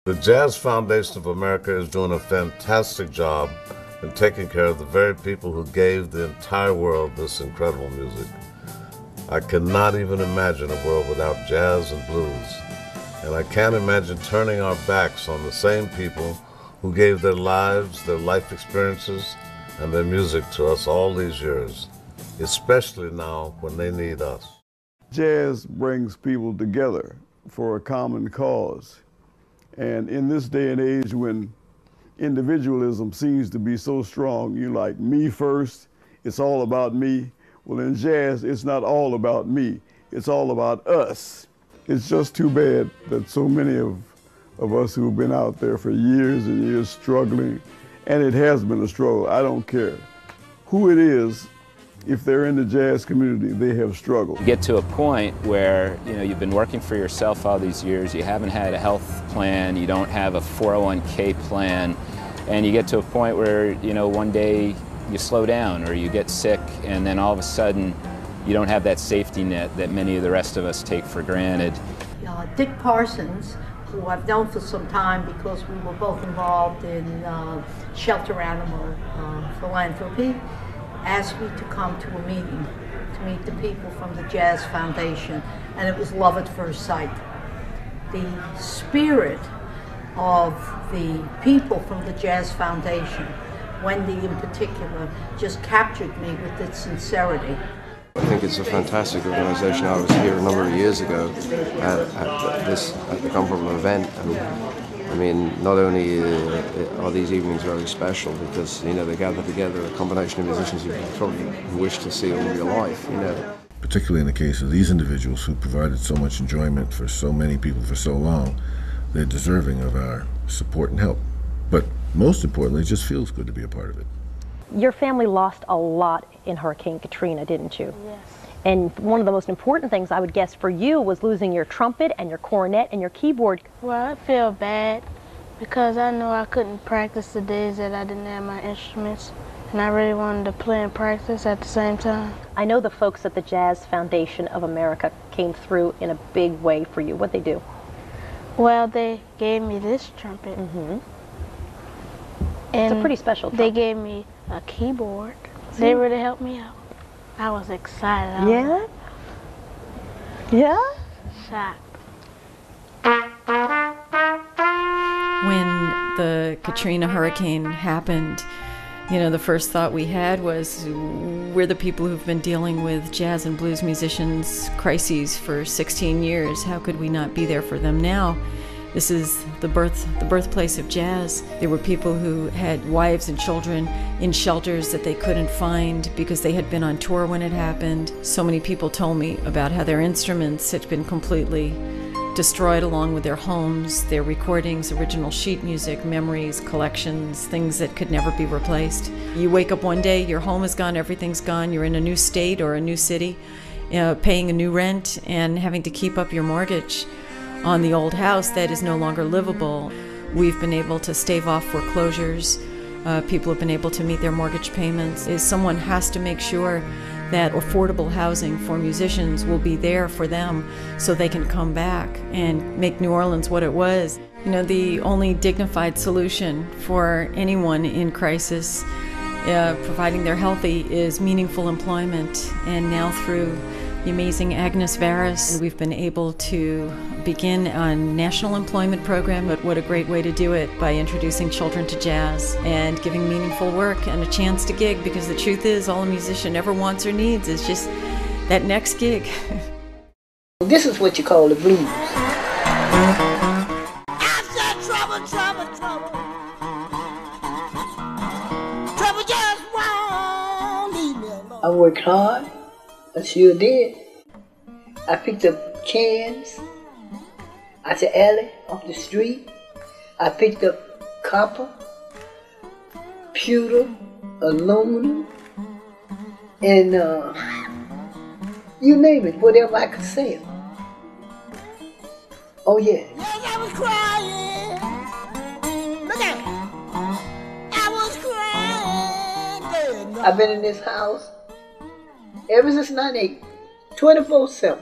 The Jazz Foundation of America is doing a fantastic job in taking care of the very people who gave the entire world this incredible music. I cannot even imagine a world without jazz and blues, and I can't imagine turning our backs on the same people who gave their lives, their life experiences, and their music to us all these years, especially now when they need us. Jazz brings people together for a common cause. And in this day and age when individualism seems to be so strong, you like me first, it's all about me. Well, in jazz, it's not all about me, it's all about us. It's just too bad that so many of us who've been out there for years and years struggling, and it has been a struggle, I don't care who it is, if they're in the jazz community, they have struggled. You get to a point where you've been working for yourself all these years, you haven't had a health plan, you don't have a 401k plan, and you get to a point where one day you slow down or you get sick, and then all of a sudden you don't have that safety net that many of the rest of us take for granted. Dick Parsons, who I've known for some time because we were both involved in shelter animal philanthropy, asked me to come to a meeting to meet the people from the Jazz Foundation, and it was love at first sight. The spirit of the people from the Jazz Foundation, Wendy in particular, just captured me with its sincerity. I think it's a fantastic organisation. I was here a number of years ago at the comparable event, and I mean, not only are these evenings very special because they gather together a combination of musicians you probably wish to see all your life. Particularly in the case of these individuals who provided so much enjoyment for so many people for so long, they're deserving of our support and help. But most importantly, it just feels good to be a part of it. Your family lost a lot in Hurricane Katrina, didn't you? Yes. And one of the most important things I would guess for you was losing your trumpet and your cornet and your keyboard. Well, I feel bad because I know I couldn't practice the days that I didn't have my instruments, and I really wanted to play and practice at the same time. I know the folks at the Jazz Foundation of America came through in a big way for you. What'd they do? Well, they gave me this trumpet. Mm-hmm. And it's a pretty special trumpet. They gave me a keyboard. They really helped me out. I was excited. Yeah? Yeah? Shocked. When the Katrina hurricane happened, the first thought we had was, we're the people who've been dealing with jazz and blues musicians' crises for 16 years. How could we not be there for them now? This is the birthplace of jazz. There were people who had wives and children in shelters that they couldn't find because they had been on tour when it happened. So many people told me about how their instruments had been completely destroyed along with their homes, their recordings, original sheet music, memories, collections, things that could never be replaced. You wake up one day, your home is gone, everything's gone, you're in a new state or a new city, paying a new rent and having to keep up your mortgage on the old house that is no longer livable. We've been able to stave off foreclosures. People have been able to meet their mortgage payments. Someone has to make sure that affordable housing for musicians will be there for them so they can come back and make New Orleans what it was. The only dignified solution for anyone in crisis, providing they're healthy, is meaningful employment. And now through the amazing Agnes Varus, we've been able to begin a national employment program. But what a great way to do it, by introducing children to jazz and giving meaningful work and a chance to gig, because the truth is, all a musician ever wants or needs is just that next gig. This is what you call the blues. I worked hard. I sure did. I picked up cans out the alley, off the street. I picked up copper, pewter, aluminum, and you name it, whatever I could sell. Oh yeah. Yes, I was crying. Look at me. I was crying. I've been in this house ever since 98, 24/7.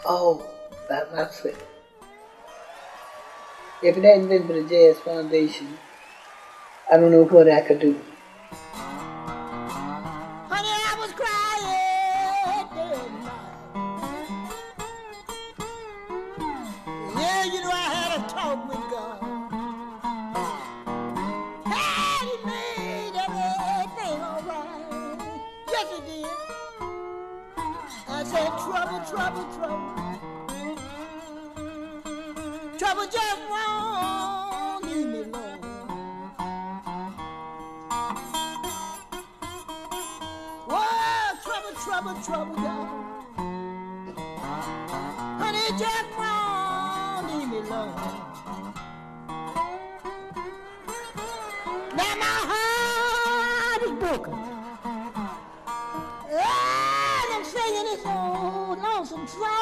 Oh, by myself. If it hadn't been for the Jazz Foundation, I don't know what I could do. Honey, I was crying day and night. Yeah, you know I had a talk with God. And He made everything all right. Yes, He did. I said, trouble, trouble, trouble. Trouble just won't leave me alone. Whoa, trouble, trouble, trouble, y'all. Honey, just won't leave me alone. Now my heart is broken. And I'm singing this old lonesome song.